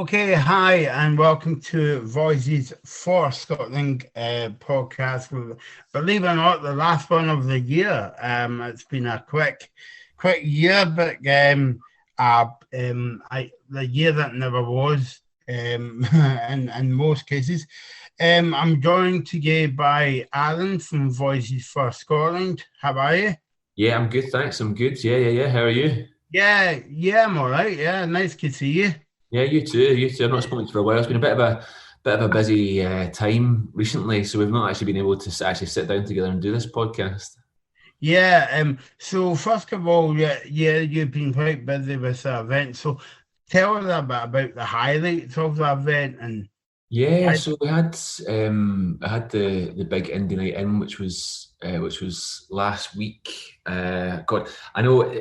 Okay, hi, and welcome to Voices for Scotland podcast. Believe it or not, the last one of the year. It's been a quick year, but the year that never was. In most cases, I'm joined today by Alan from Voices for Scotland. How are you? Yeah, I'm good, thanks. I'm good. Yeah. How are you? Yeah, I'm all right. Yeah, nice to see you. Yeah, you too. You too. I've not spoken to you for a while. It's been a bit of a busy time recently, so we've not actually been able to actually sit down together and do this podcast. Yeah, so first of all, you've been quite busy with the event. So tell us a bit about the highlights of the event and Yeah, so we had I had the big indie night in, which was last week. God, I know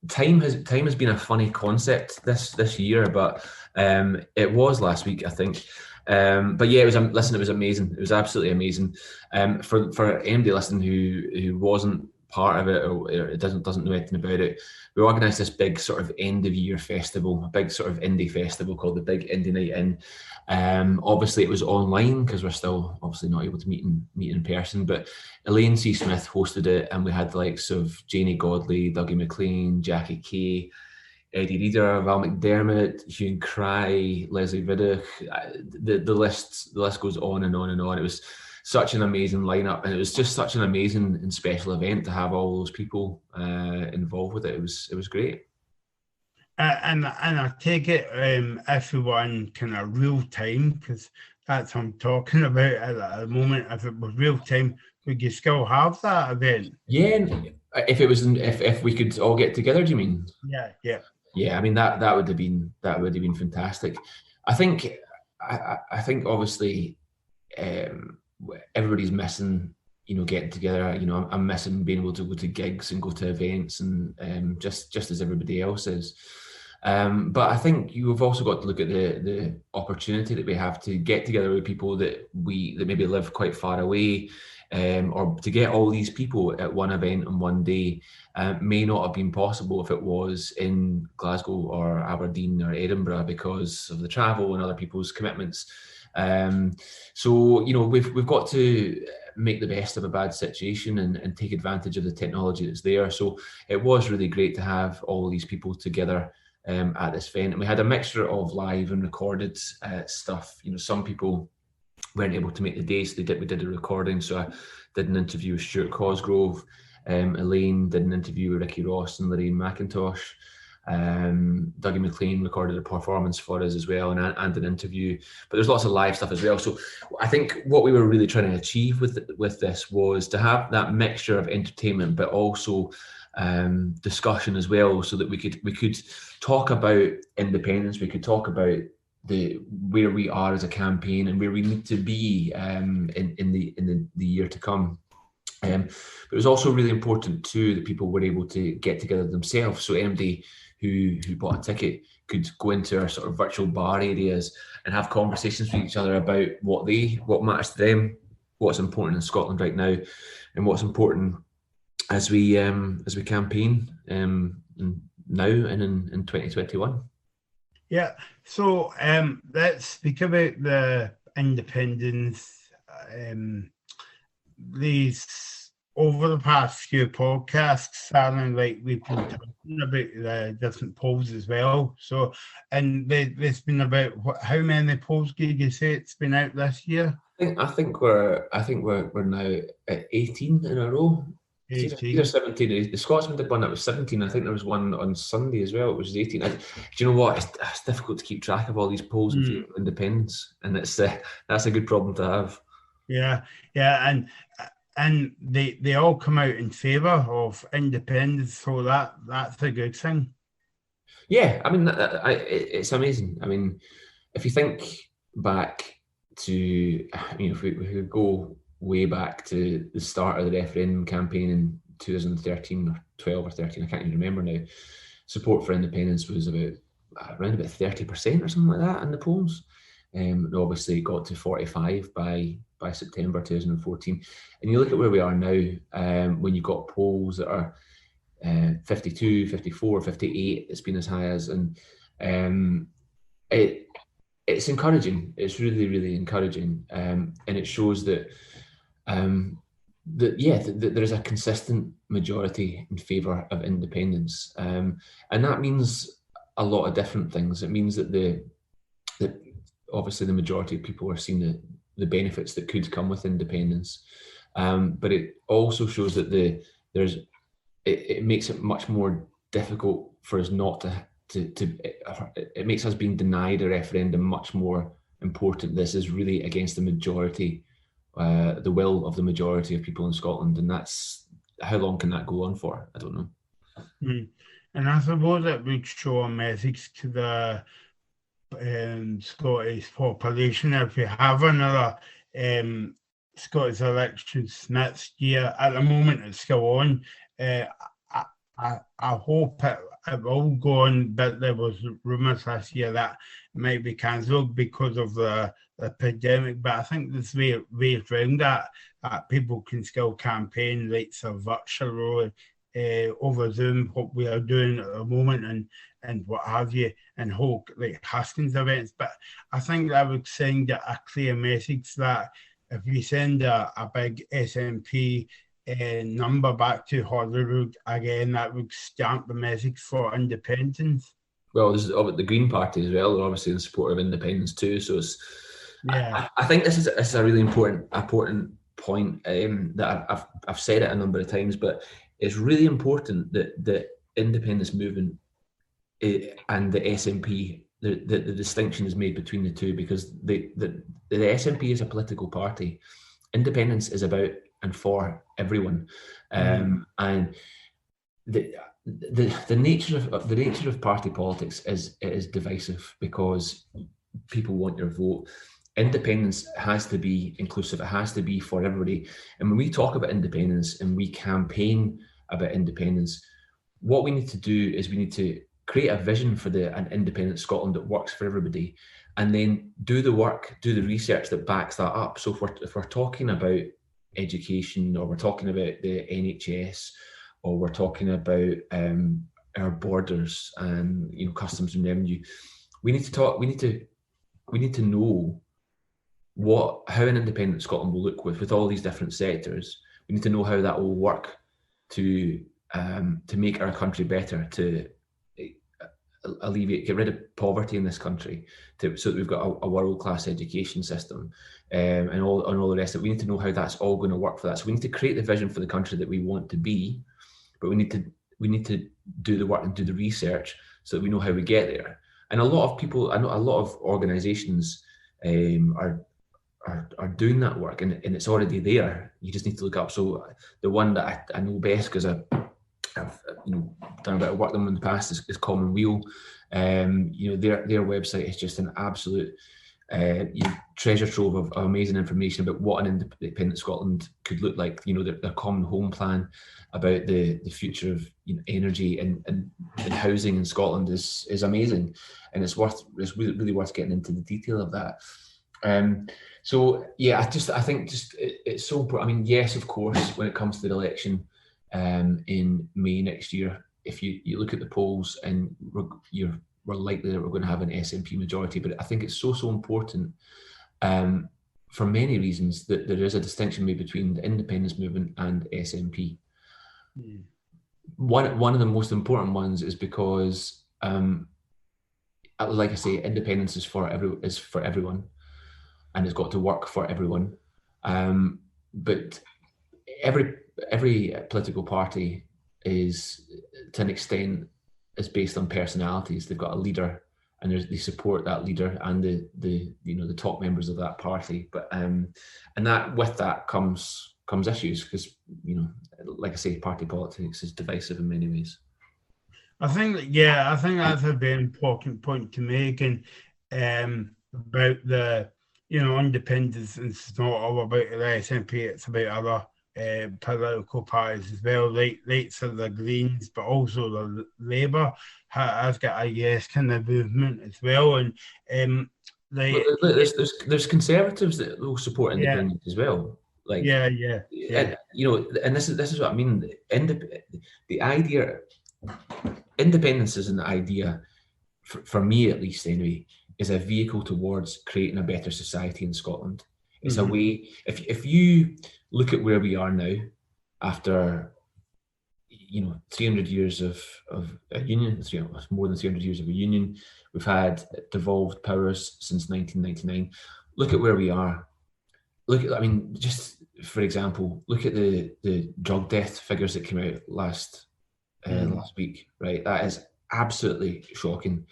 time has been a funny concept this year, but it was last week, I think. But yeah, listen, it was amazing. It was absolutely amazing. For anybody listening who wasn't part of it or it doesn't know anything about it, we organised this big sort of end of year festival, a big sort of indie festival called the Big Indie Night In. Obviously, it was online because we're still obviously not able to meet in person. But Elaine C. Smith hosted it, and we had the likes of Janie Godley, Dougie McLean, Jackie Kay, Eddie Reader, Val McDermott, Hugh Cry, Leslie Viddoch. The list goes on and on and on. It was such an amazing lineup, and it was just such an amazing and special event to have all those people involved with it. It was great. and I take it everyone kind of real time because that's what I'm talking about at the moment. If it was real time, would you still have that event? Yeah, if it was if we could all get together, do you mean? Yeah. Yeah, I mean that would have been fantastic. I think I think obviously um, everybody's missing getting together. I'm missing being able to go to gigs and go to events and just as everybody else is. But I think you've also got to look at the opportunity that we have to get together with people that maybe live quite far away, or to get all these people at one event on one day may not have been possible if it was in Glasgow or Aberdeen or Edinburgh because of the travel and other people's commitments. So we've got to make the best of a bad situation and take advantage of the technology that's there. So it was really great to have all these people together at this event, and we had a mixture of live and recorded stuff. Some people weren't able to make the day, so we did a recording. So I did an interview with Stuart Cosgrove. Elaine did an interview with Ricky Ross and Lorraine McIntosh. Dougie McLean recorded a performance for us as well, and an interview. But there's lots of live stuff as well. So I think what we were really trying to achieve with this was to have that mixture of entertainment, but also discussion as well, so that we could talk about independence. We could talk about where we are as a campaign and where we need to be in the year to come. But it was also really important too that people were able to get together themselves. So anybody who bought a ticket could go into our sort of virtual bar areas and have conversations with each other about what matters to them, what's important in Scotland right now, and what's important as we campaign now and in 2021. Yeah. So let's speak about the independence. These over the past few podcasts, sounding like we've been talking about the different polls as well. So, and there's been about how many polls did you say it's been out this year? I think we're now at 18 in a row. It's either 18. 17. The Scotsman did one that was 17. I think there was one on Sunday as well, which was 18. Do you know what? It's difficult to keep track of all these polls and feel independence, and that's a good problem to have. Yeah, yeah, and they all come out in favour of independence, so that's a good thing. Yeah, I mean, it's amazing. I mean, if you think back to, if we could go way back to the start of the referendum campaign in 2013 or 12 or 13, I can't even remember now. Support for independence was around about 30% or something like that in the polls. And obviously it got to 45 by September 2014. And you look at where we are now, when you've got polls that are 52, 54, 58, it's been as high as, and it it's encouraging. It's really, really encouraging, and it shows that that there's a consistent majority in favour of independence, and that means a lot of different things. It means that that obviously the majority of people are seeing the benefits that could come with independence, but it also shows that it makes it much more difficult for us not to it makes us being denied a referendum much more important. This is really against the majority, the will of the majority of people in Scotland, and that's how long can that go on for? I don't know. And I suppose it would show a message to the Scottish population if we have another Scottish elections next year. At the moment, it's still on. I hope it will go on, but there was rumours this year that it might be cancelled because of the pandemic. But I think there's ways around that people can still campaign, like so virtually over Zoom, what we are doing at the moment, and what have you, and hold like Haskins events. But I think that would send a clear message that if we send a big SNP number back to Holyrood again, that would stamp the message for independence. Well, there's the Green Party as well. They're obviously in support of independence too. So it's, I think this is a really important point that I've said it a number of times, but it's really important that the independence movement and the SNP, the distinction is made between the two, because the SNP is a political party. Independence is about and for everyone, and the nature of party politics is divisive because people want your vote. Independence has to be inclusive. It has to be for everybody. And when we talk about independence and we campaign about independence, what we need to do is we need to create a vision for an independent Scotland that works for everybody, and then do the work, do the research that backs that up. So if we're talking about education, or we're talking about the NHS, or we're talking about our borders and customs and revenue, we need to know how an independent Scotland will look with all these different sectors. We need to know how that will work to make our country better, to get rid of poverty in this country, so that we've got a world-class education system, and all the rest of it. We need to know how that's all going to work for that. So we need to create the vision for the country that we want to be, but we need to do the work and do the research so that we know how we get there. And a lot of people, I know a lot of organisations are doing that work, and it's already there. You just need to look up. So the one that I know best, because I've done a bit of work with them in the past, is Commonweal. Their website is just an absolute treasure trove of amazing information about what an independent Scotland could look like. Their common home plan about the future of energy and housing in Scotland is amazing, and it's really, really worth getting into the detail of that. So yeah, I think it's so important. I mean, yes, of course, when it comes to the election in May next year, if you look at the polls, and we're likely that we're going to have an SNP majority, but I think it's so important for many reasons that there is a distinction made between the independence movement and SNP. One of the most important ones is because, like I say, independence is for everyone, and it's got to work for everyone. But every political party is, to an extent, is based on personalities. They've got a leader, and they support that leader and the top members of that party. But and that with that comes issues, because like I say, party politics is divisive in many ways. I think that's a very important point to make, and about the independence. It's not all about the SNP; it's about other political parties as well, like so the Greens, but also the Labour has got a kind of movement as well, and there's Conservatives that will support independence as well. And this is what I mean. The idea, independence is an idea, for me at least anyway, is a vehicle towards creating a better society in Scotland. It's a Mhm. way, if you look at where we are now, after 300 years of a union, more than 300 years of a union, we've had devolved powers since 1999. Look at where we are. Just for example, look at the drug death figures that came out last week, right? That is absolutely shocking.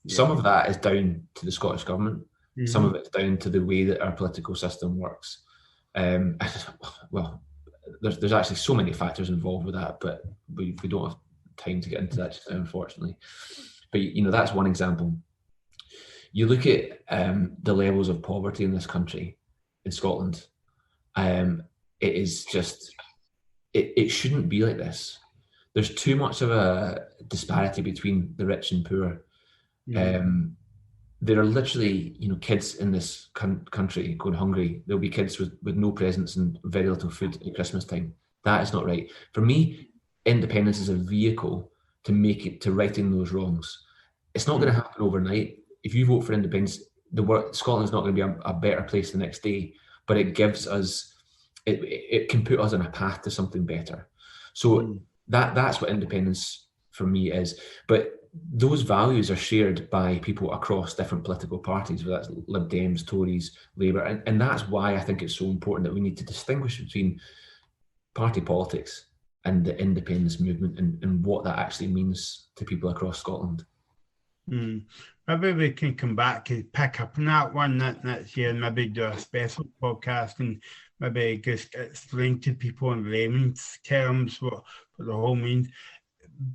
Some of that is down to the Scottish government. Some of it's down to the way that our political system works. Well, there's actually so many factors involved with that, but we don't have time to get into that just now, unfortunately. But that's one example. You look at the levels of poverty in this country, in Scotland. It is just, it shouldn't be like this. There's too much of a disparity between the rich and poor. There are literally, kids in this country going hungry. There'll be kids with no presents and very little food at Christmas time. That is not right. For me, independence is a vehicle to righting those wrongs. It's not going to happen overnight. If you vote for independence, Scotland's not going to be a better place the next day, but it gives us, it can put us on a path to something better. So that's what independence for me is. But those values are shared by people across different political parties, whether that's Lib Dems, Tories, Labour, and that's why I think it's so important that we need to distinguish between party politics and the independence movement and what that actually means to people across Scotland. Maybe we can come back and pick up on that one next year and maybe do a special podcast and maybe just explain to people in layman's terms what the whole means.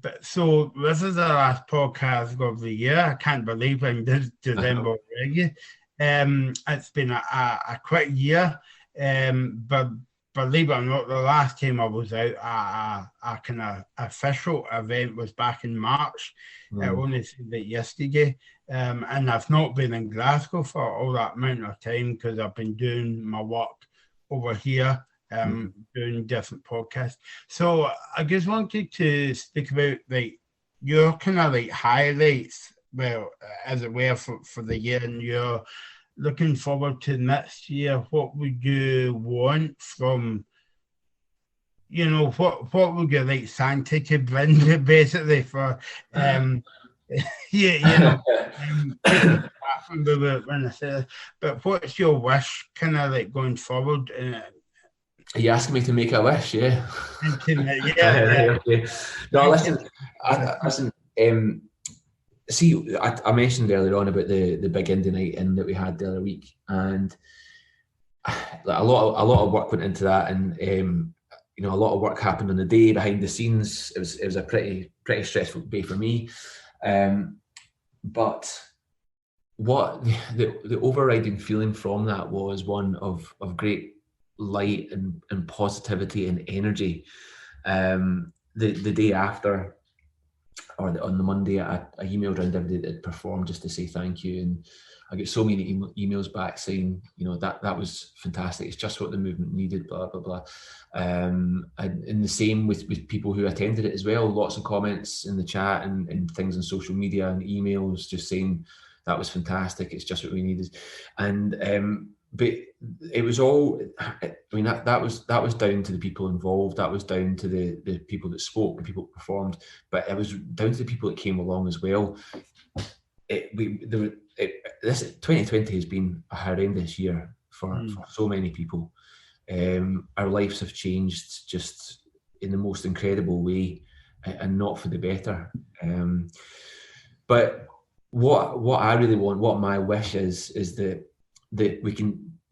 But so this is the last podcast of the year. I can't believe I'm in December already. It's been a quick year, but believe it or not, the last time I was out, a kind of official event was back in March. I only said that yesterday, and I've not been in Glasgow for all that amount of time because I've been doing my work over here. Doing different podcasts. So I just wanted to speak about your kind of highlights, well, as it were, for the year, and you're looking forward to next year. What would you want from, what would you like Santa to bring basically for, when I say this, but what's your wish kind of going forward? Are you asking me to make a wish? Yeah. Yeah. Okay. No, listen. See, I mentioned earlier on about the big indie night in that we had the other week, and a lot of work went into that, and a lot of work happened on the day behind the scenes. It was a pretty stressful day for me, but what the overriding feeling from that was one of great light and positivity and energy. The day after, or on the Monday, I emailed around everybody that had performed just to say thank you, and I get so many emails back saying, that was fantastic. It's just what the movement needed. Blah blah blah. And the same with people who attended it as well. Lots of comments in the chat and things on social media and emails just saying that was fantastic. It's just what we needed, and but it was all, that was down to the people involved. That was down to the people that spoke, the people that performed, but it was down to the people that came along as well. This 2020 has been a horrendous year for so many people. Our lives have changed just in the most incredible way, and not for the better. But what I really want, what my wish is that we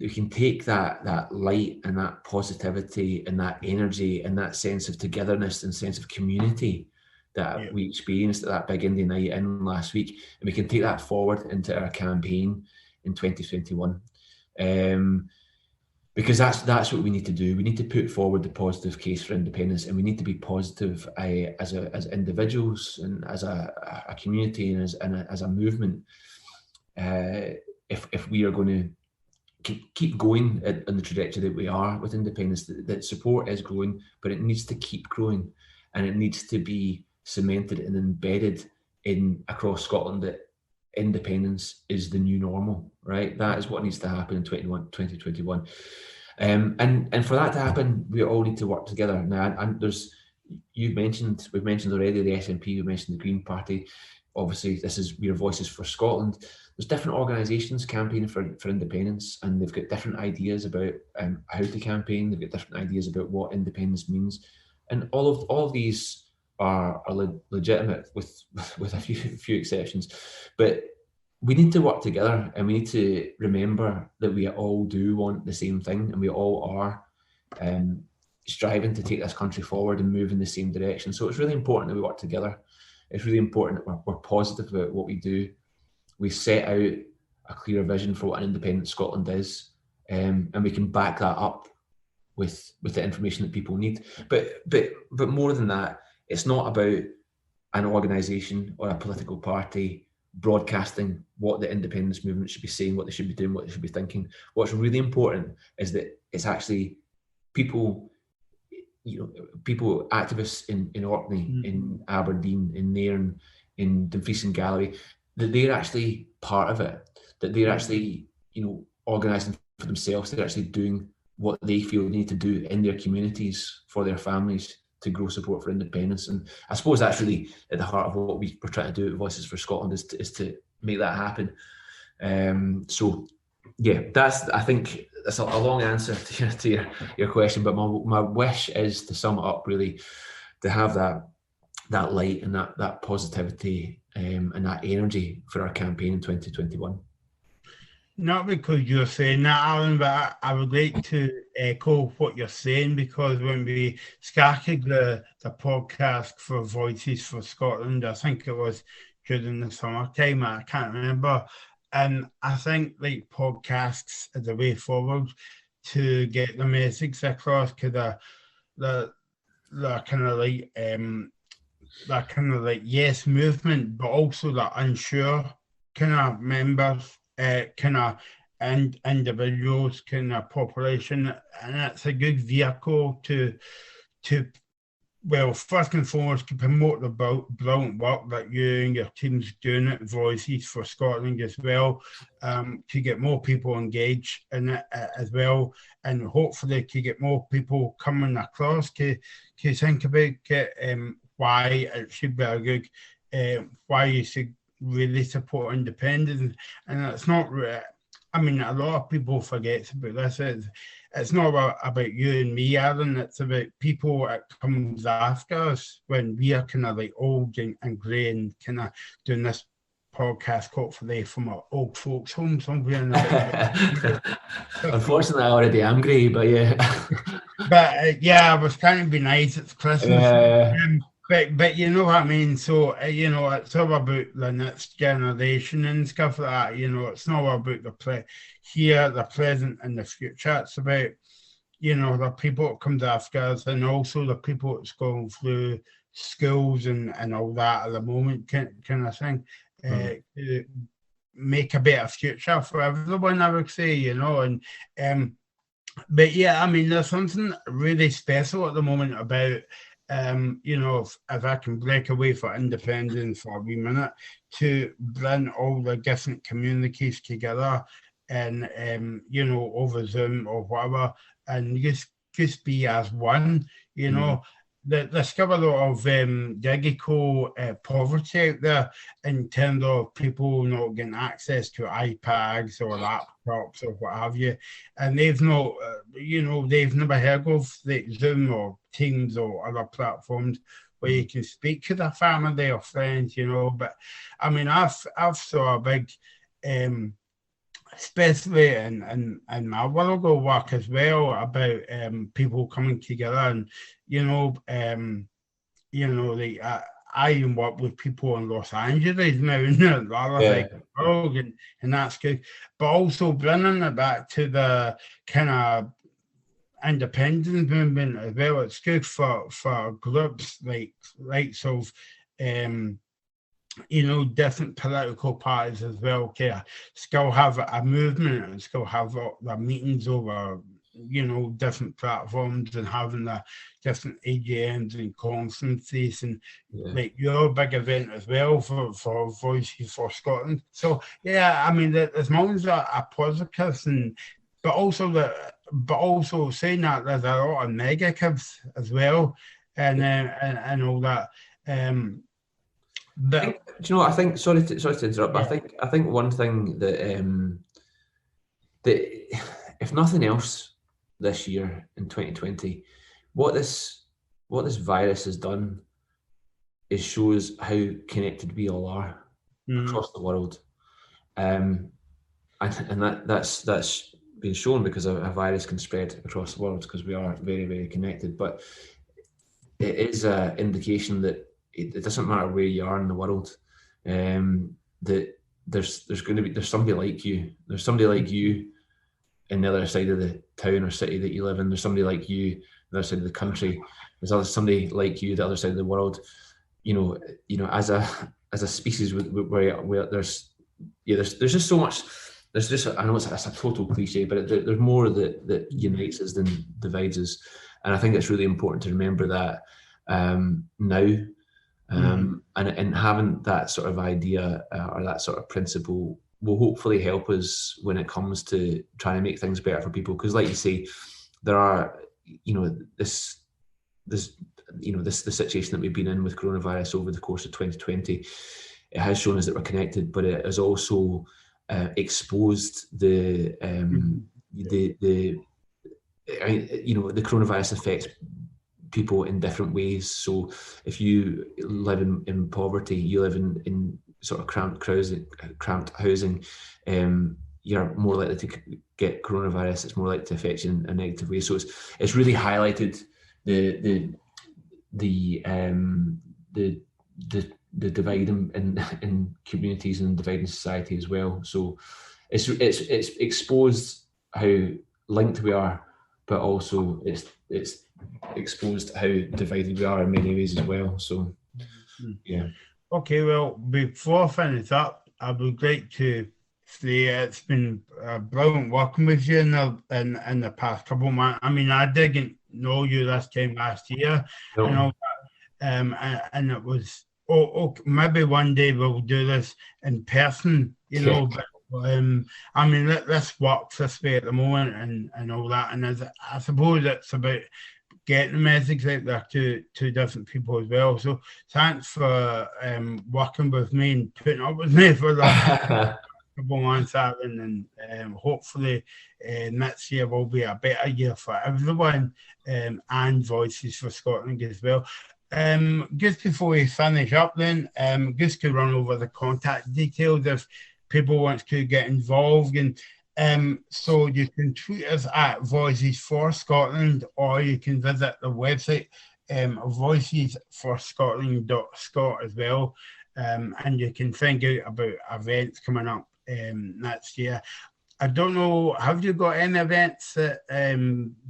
can take that light and that positivity and that energy and that sense of togetherness and sense of community that we experienced at that big indie night in last week, and we can take that forward into our campaign in 2021. Because that's what we need to do. We need to put forward the positive case for independence, and we need to be positive as individuals and as a community and as a movement. If we are going to keep going on the trajectory that we are with independence, that support is growing, but it needs to keep growing, and it needs to be cemented and embedded in across Scotland, that independence is the new normal, right? That is what needs to happen in 2021. And for that to happen, we all need to work together. Now, and we've mentioned already the SNP, we've mentioned the Green Party. Obviously, we're Voices for Scotland. There's different organisations campaigning for independence, and they've got different ideas about how to campaign. They've got different ideas about what independence means, and all of these are legitimate with a few exceptions, but we need to work together, and we need to remember that we all do want the same thing, and we all are striving to take this country forward and move in the same direction. So it's really important that we work together. It's really important that we're positive about what we do. We set out a clear vision for what an independent Scotland is, and we can back that up with the information that people need. But more than that, it's not about an organisation or a political party broadcasting what the independence movement should be saying, what they should be doing, what they should be thinking. What's really important is that it's actually people, activists in Orkney, in Aberdeen, in Nairn, in Dumfries and Galloway, that they're actually part of it, that they're actually, organising for themselves. They're actually doing what they feel they need to do in their communities for their families to grow support for independence. And I suppose that's really at the heart of what we're trying to do at Voices for Scotland, is to make that happen. So yeah, I think that's a long answer to your question, but my wish is, to sum it up, really to have that light and that positivity and that energy for our campaign in 2021. Not because you're saying that, Alan, but I would like to echo what you're saying, because when we started the podcast for Voices for Scotland, I think it was during the summertime, I can't remember, and I think like podcasts are the way forward to get the message across to the kind of like that kind of like yes movement, but also the unsure kind of members, kind of and individuals, kind of population, and it's a good vehicle to well, first and foremost, to promote the brilliant work that you and your team's doing at Voices for Scotland as well, to get more people engaged in it as well, and hopefully to get more people coming across to think about why it should be a good, why you should really support independence. And it's not, I mean, a lot of people forget about this. It's not about you and me, Aaron. It's about people that comes after us when we are kind of like old and grey and kind of doing this podcast, hopefully from our old folks' home somewhere in the Unfortunately, I already am grey, but yeah. But yeah, I was trying to be nice. It's Christmas. Yeah. But you know what I mean. So it's all about the next generation and stuff like that. It's not about the the present, and the future. It's about the people that come after us, and also the people that's going through schools and all that at the moment, kind of thing. To make a better future for everyone, I would say. But yeah, I mean, there's something really special at the moment about. If I can break away for independence for a wee minute, to bring all the different communities together and over Zoom or whatever, and just be as one. There's still a lot of digital poverty out there in terms of people not getting access to iPads or laptops or what have you, and they've not, they've never heard of the Zoom or Teams or other platforms where you can speak to their family or friends, But I mean, I've saw a big, especially in my world of work as well, about people coming together, and I work with people in Los Angeles now, and the other side of the world, and that's good. But also bringing it back to the kind of independence movement as well. It's good for groups likes of different political parties as well, still have a movement and still have the meetings over different platforms and having the different AGMs and conferences, and like your big event as well for Voices for Scotland. So yeah, I mean, there's moments that are positives, but also saying that there's a lot of negatives as well, and all that. Do you know what I think? Sorry to interrupt. Yeah. But I think one thing that if nothing else this year in 2020, what this virus has done is shows how connected we all are across the world, and that's been shown because a virus can spread across the world because we are very, very connected. But it is an indication that it doesn't matter where you are in the world, that there's somebody like you. There's somebody like you in the other side of the town or city that you live in. There's somebody like you on the other side of the country. There's somebody like you the other side of the world. As a species, where there's just so much. There's just, I know it's a total cliche, but there's more that unites us than divides us, and I think it's really important to remember that now. And having that sort of idea or that sort of principle will hopefully help us when it comes to trying to make things better for people. Because, like you say, there are, this the situation that we've been in with coronavirus over the course of 2020. It has shown us that we're connected, but it has also exposed the coronavirus affects people in different ways. So if you live in poverty, you live in sort of cramped housing, you're more likely to get coronavirus. It's more likely to affect you in a negative way. So it's really highlighted the divide in communities and divide in society as well. So it's exposed how linked we are, but also it's exposed how divided we are in many ways as well. So yeah. Okay, well, before I finish up, I would like to say it's been brilliant working with you in the past couple of months. I mean, I didn't know you this time last year, and all that, and it was maybe one day we'll do this in person, but I mean, this works this way at the moment and all that, and I suppose it's about getting the message out there to different people as well. So thanks for working with me and putting up with me for that couple months, Aaron, and hopefully next year will be a better year for everyone, and Voices for Scotland as well. Just before we finish up then, just to run over the contact details if people want to get involved, and so you can tweet us at Voices for Scotland, or you can visit the website voicesforscotland.scot as well, and you can find out about events coming up next year. I don't know, have you got any events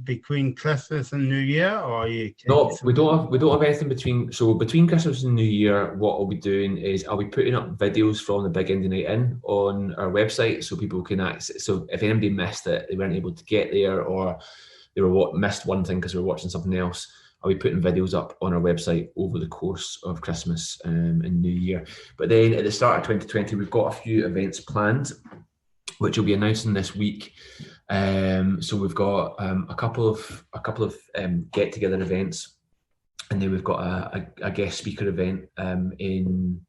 between Christmas and New Year, or you can... No, we don't have anything between. So between Christmas and New Year, what I'll be doing is I'll be putting up videos from the Big Indie Night In on our website, so people can access. So if anybody missed it, they weren't able to get there, or they missed one thing because they were watching something else, I'll be putting videos up on our website over the course of Christmas and New Year. But then at the start of 2020, we've got a few events planned, which we'll be announcing this week. So we've got a couple of get-together events, and then we've got a guest speaker event at the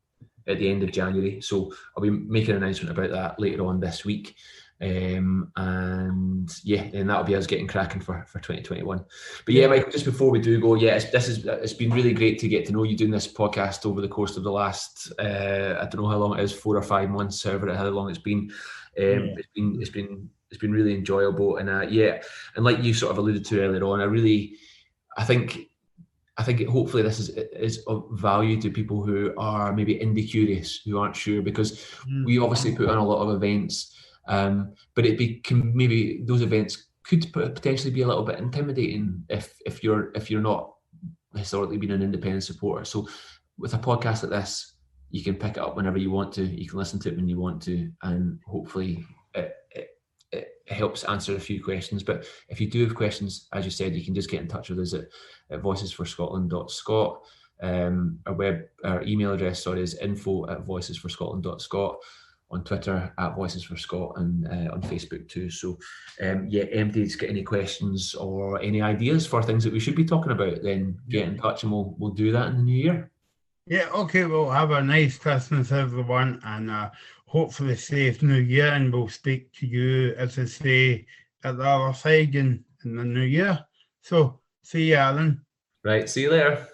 end of January. So I'll be making an announcement about that later on this week. And yeah, and that'll be us getting cracking for 2021. But yeah, Michael, just before we do go, it's been really great to get to know you doing this podcast over the course of the last I don't know how long it is, 4 or 5 months, how long it's been. It's been really enjoyable, and and like you sort of alluded to earlier on, I think hopefully this is of value to people who are maybe indie curious, who aren't sure, because we obviously put on a lot of events, but maybe those events could potentially be a little bit intimidating if you're not historically been an independent supporter. So with a podcast like this, you can pick it up whenever you want to, you can listen to it when you want to, and hopefully helps answer a few questions. But if you do have questions, as you said, you can just get in touch with us at voicesforscotland.scot. Our email address, is info@voicesforscotland.scot. On Twitter @voicesforscot, and on Facebook too. So anybody's got any questions or any ideas for things that we should be talking about, then get in touch and we'll do that in the new year. Yeah, okay, well, have a nice Christmas, everyone, and hopefully safe New Year, and we'll speak to you, as I say, at the other side in the new year. So, see you, Alan. Right, see you later.